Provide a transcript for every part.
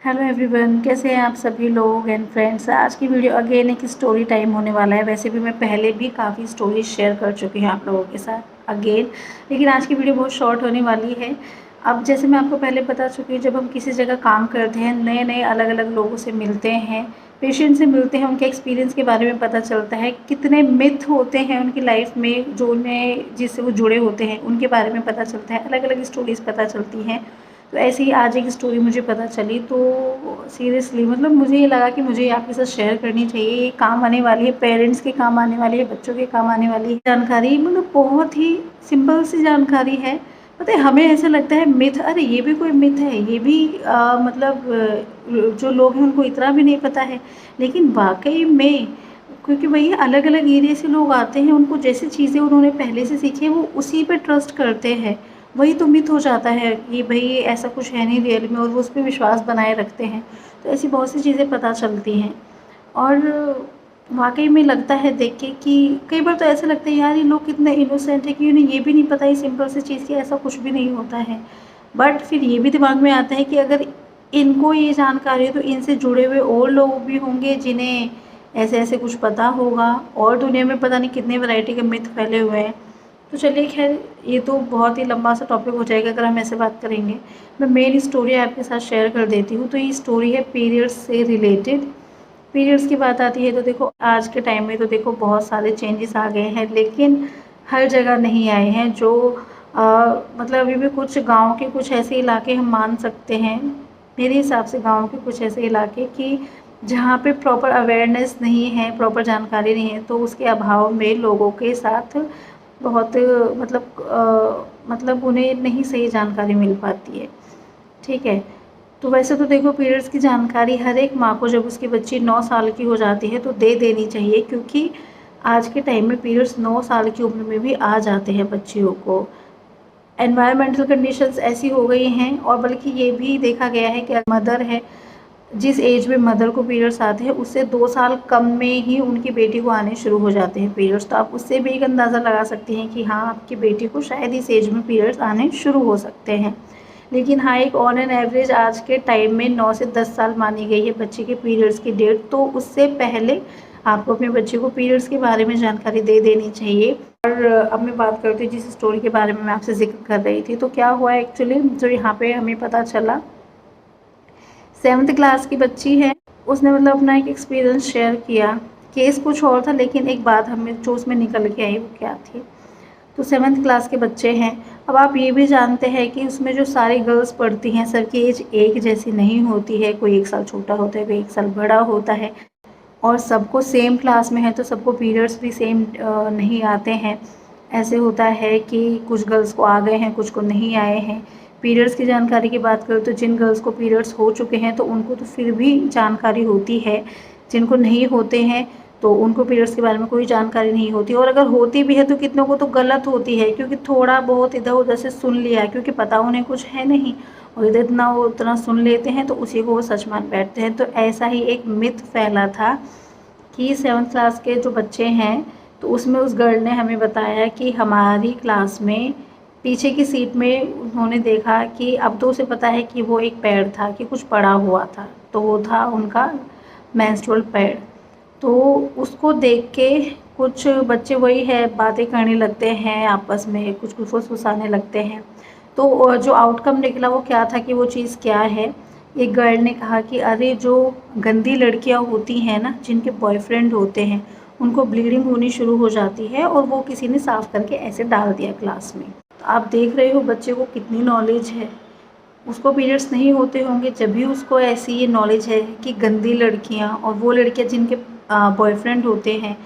Hello everyone, कैसे हैं आप सभी लोग एंड फ्रेंड्स। आज की वीडियो अगेन एक स्टोरी टाइम होने वाला है। वैसे भी मैं पहले भी काफ़ी स्टोरीज शेयर कर चुकी हूँ आप लोगों के साथ अगेन, लेकिन आज की वीडियो बहुत शॉर्ट होने वाली है। अब जैसे मैं आपको पहले बता चुकी हूँ, जब हम किसी जगह काम करते हैं, नए नए अलग अलग लोगों से मिलते हैं, पेशेंट से मिलते हैं, उनके एक्सपीरियंस के बारे में पता चलता है, कितने मिथ होते हैं उनकी लाइफ में जो उन्हें जिससे वो जुड़े होते हैं उनके बारे में पता चलता है, अलग अलग स्टोरीज पता चलती हैं। तो ऐसे ही आज एक स्टोरी मुझे पता चली, तो सीरियसली मतलब मुझे ये लगा कि मुझे आपके साथ शेयर करनी चाहिए। ये काम आने वाली है, पेरेंट्स के काम आने वाली है, बच्चों के काम आने वाली है जानकारी। मतलब बहुत ही सिंपल सी जानकारी है। पता है, हमें ऐसा लगता है मिथ, अरे ये भी कोई मिथ है, ये भी जो लोग हैं उनको इतना भी नहीं पता है। लेकिन वाकई में, क्योंकि भैया अलग अलग एरिया से लोग आते हैं, उनको जैसी चीज़ें उन्होंने पहले से सीखी है वो उसी पे ट्रस्ट करते हैं। वही तो मिथ हो जाता है कि भाई ऐसा कुछ है नहीं रियल में, और वो उस पर विश्वास बनाए रखते हैं। तो ऐसी बहुत सी चीज़ें पता चलती हैं। और वाकई में लगता है देख के कि कई बार तो ऐसा लगता है यार ये लोग कितने इनोसेंट है कि उन्हें ये भी नहीं पता है सिंपल सी चीज़ की ऐसा कुछ भी नहीं होता है। बट फिर ये भी दिमाग में आता है कि अगर इनको ये जानकारी है तो इनसे जुड़े हुए और लोग भी होंगे जिन्हें ऐसे ऐसे कुछ पता होगा। और दुनिया में पता नहीं कितने वैरायटी के मिथ फैले हुए हैं। तो चलिए खैर, ये तो बहुत ही लंबा सा टॉपिक हो जाएगा अगर हम ऐसे बात करेंगे। मैं मेन स्टोरी आपके साथ शेयर कर देती हूँ। तो ये स्टोरी है पीरियड्स से रिलेटेड। पीरियड्स की बात आती है तो देखो आज के टाइम में तो देखो बहुत सारे चेंजेस आ गए हैं, लेकिन हर जगह नहीं आए हैं। जो मतलब अभी भी कुछ गांव के कुछ ऐसे इलाके हम मान सकते हैं, मेरे हिसाब से गांव के कुछ ऐसे इलाके कि जहाँ पे प्रॉपर अवेयरनेस नहीं है, प्रॉपर जानकारी नहीं है, तो उसके अभाव में लोगों के साथ बहुत मतलब उन्हें नहीं सही जानकारी मिल पाती है। ठीक है। तो वैसे तो देखो पीरियड्स की जानकारी हर एक माँ को जब उसकी बच्ची 9 साल की हो जाती है तो दे देनी चाहिए, क्योंकि आज के टाइम में पीरियड्स 9 साल की उम्र में भी आ जाते हैं बच्चियों को। एनवायरमेंटल कंडीशंस ऐसी हो गई हैं, और बल्कि ये भी देखा गया है कि मदर है, जिस एज में मदर को पीरियड्स आते हैं उससे 2 साल कम में ही उनकी बेटी को आने शुरू हो जाते हैं पीरियड्स। तो आप उससे भी एक अंदाज़ा लगा सकते हैं कि हाँ, आपकी बेटी को शायद इस एज में पीरियड्स आने शुरू हो सकते हैं। लेकिन हाँ, एक ऑन एन एवरेज आज के टाइम में 9 से 10 साल मानी गई है बच्चे के पीरियड्स की डेट। तो उससे पहले आपको अपने बच्चे को पीरियड्स के बारे में जानकारी दे देनी चाहिए। और अब मैं बात करती हूँ जिस स्टोरी के बारे में मैं आपसे जिक्र कर रही थी। तो क्या हुआ एक्चुअली, जो यहाँ पे हमें पता चला, 7th क्लास की बच्ची है, उसने मतलब अपना एक एक्सपीरियंस शेयर किया। केस कुछ और था, लेकिन एक बात हमें जो उसमें निकल के आई वो क्या थी। तो 7th क्लास के बच्चे हैं। अब आप ये भी जानते हैं कि उसमें जो सारी गर्ल्स पढ़ती हैं सबकी एज एक जैसी नहीं होती है। कोई 1 साल छोटा होता है, कोई 1 साल बड़ा होता है, और सबको सेम क्लास में है तो सबको पीरियड्स भी सेम नहीं आते हैं। ऐसे होता है कि कुछ गर्ल्स को आ गए हैं, कुछ को नहीं आए हैं। पीरियड्स की जानकारी की बात करें तो जिन गर्ल्स को पीरियड्स हो चुके हैं तो उनको तो फिर भी जानकारी होती है, जिनको नहीं होते हैं तो उनको पीरियड्स के बारे में कोई जानकारी नहीं होती। और अगर होती भी है तो कितनों को तो गलत होती है, क्योंकि थोड़ा बहुत इधर उधर से सुन लिया, क्योंकि पता उन्हें कुछ है नहीं, और इधर इतना वो उतना सुन लेते हैं तो उसी को वो सच मान बैठते हैं। तो ऐसा ही एक मिथ फैला था कि 7th क्लास के जो बच्चे हैं, तो उसमें उस गर्ल ने हमें बताया कि हमारी क्लास में पीछे की सीट में उन्होंने देखा कि अब तो उसे पता है कि वो एक पैड था, कि कुछ पड़ा हुआ था, तो वो था उनका मेंस्ट्रुअल पैड। तो उसको देख के कुछ बच्चे वही है बातें करने लगते हैं आपस में, कुछ कुछ फुसफुसाने लगते हैं। तो जो आउटकम निकला वो क्या था कि वो चीज़ क्या है। एक गर्ल ने कहा कि अरे जो गंदी लड़कियां होती हैं ना, जिनके बॉयफ्रेंड होते हैं, उनको ब्लीडिंग होनी शुरू हो जाती है, और वो किसी ने साफ करके ऐसे डाल दिया क्लास में। तो आप देख रहे हो बच्चे को कितनी नॉलेज है। उसको पीरियड्स नहीं होते होंगे जब भी उसको ऐसी ये नॉलेज है कि गंदी लड़कियां और वो लड़कियां जिनके बॉयफ्रेंड होते हैं।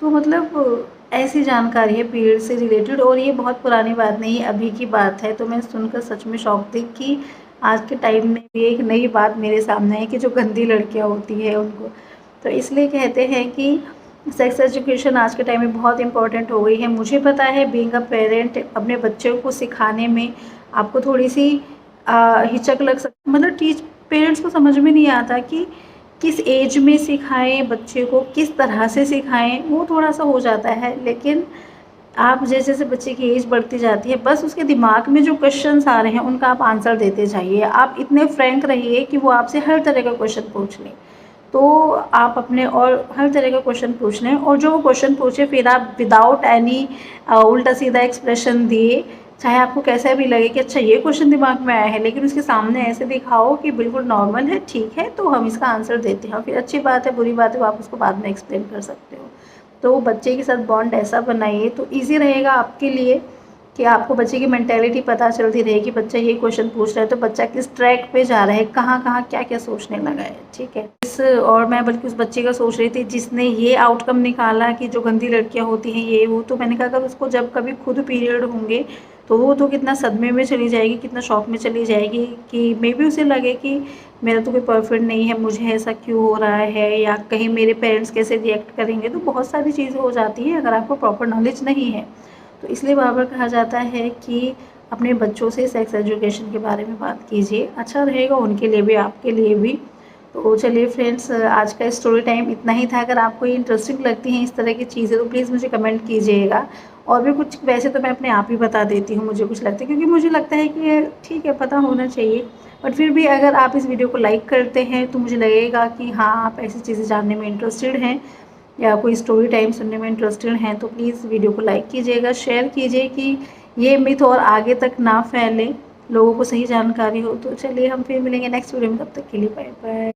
तो मतलब ऐसी जानकारी है पीरियड से रिलेटेड, और ये बहुत पुरानी बात नहीं है, अभी की बात है। तो मैं सुनकर सच में शॉक थी कि आज के टाइम में भी एक नई बात मेरे सामने है कि जो गंदी लड़कियां होती है उनको। तो इसलिए कहते हैं कि सेक्स एजुकेशन आज के टाइम में बहुत इंपॉर्टेंट हो गई है। मुझे पता है बीइंग अ पेरेंट, अपने बच्चों को सिखाने में आपको थोड़ी सी हिचक लग सकती, मतलब पेरेंट्स को समझ में नहीं आता कि किस एज में सिखाएं, बच्चे को किस तरह से सिखाएं, वो थोड़ा सा हो जाता है। लेकिन आप जैसे जैसे बच्चे की एज बढ़ती जाती है, बस उसके दिमाग में जो क्वेश्चंस आ रहे हैं उनका आप आंसर देते जाइए। आप इतने फ्रैंक रहिए कि वो आपसे हर तरह का क्वेश्चन पूछ लें। तो आप अपने और हर तरह का क्वेश्चन पूछ लें, और जो वो क्वेश्चन पूछे फिर आप विदाउट एनी उल्टा सीधा एक्सप्रेशन दिए। चाहे आपको कैसा भी लगे कि अच्छा ये क्वेश्चन दिमाग में आया है, लेकिन उसके सामने ऐसे दिखाओ कि बिल्कुल नॉर्मल है, ठीक है, तो हम इसका आंसर देते हैं। फिर अच्छी बात है, बुरी बात है, वो आप उसको बाद में एक्सप्लेन कर सकते हो। तो बच्चे के साथ बॉन्ड ऐसा बनाइए तो ईज़ी रहेगा आपके लिए कि आपको बच्चे की मेंटालिटी पता चलती रहेगी। बच्चा ये क्वेश्चन पूछ रहा है तो बच्चा किस ट्रैक पे जा रहा है, कहाँ-कहाँ, क्या-क्या सोचने लगा है, ठीक है। और मैं बल्कि उस बच्चे का सोच रही थी जिसने ये आउटकम निकाला कि जो गंदी लड़कियाँ होती हैं ये वो, तो मैंने कहा अगर उसको जब कभी खुद पीरियड होंगे तो वो तो कितना सदमे में चली जाएगी, कितना शॉक में चली जाएगी कि मे बी उसे लगे कि मेरा तो कोई बॉयफ्रेंड नहीं है, मुझे ऐसा क्यों हो रहा है, या कहीं मेरे पेरेंट्स कैसे रिएक्ट करेंगे। तो बहुत सारी चीज़ें हो जाती हैं अगर आपको प्रॉपर नॉलेज नहीं है। तो इसलिए बार-बार कहा जाता है कि अपने बच्चों से सेक्स एजुकेशन के बारे में बात कीजिए, अच्छा रहेगा उनके लिए भी, आपके लिए भी। तो चलिए फ्रेंड्स, आज का स्टोरी टाइम इतना ही था। अगर आपको ये इंटरेस्टिंग लगती हैं इस तरह की चीज़ें तो प्लीज़ मुझे कमेंट कीजिएगा। और भी कुछ वैसे तो मैं अपने आप ही बता देती हूँ, मुझे कुछ लगता है, क्योंकि मुझे लगता है कि ये ठीक है, पता होना चाहिए। बट फिर भी अगर आप इस वीडियो को लाइक करते हैं तो मुझे लगेगा कि हाँ, आप ऐसी चीज़ें जानने में इंटरेस्टेड हैं या कोई स्टोरी टाइम सुनने में इंटरेस्टेड हैं। तो प्लीज़ वीडियो को लाइक कीजिएगा, शेयर कीजिए कि ये मिथ और आगे तक ना फैले, लोगों को सही जानकारी हो। तो चलिए हम फिर मिलेंगे नेक्स्ट वीडियो में, तब तक के लिए बाय बाय।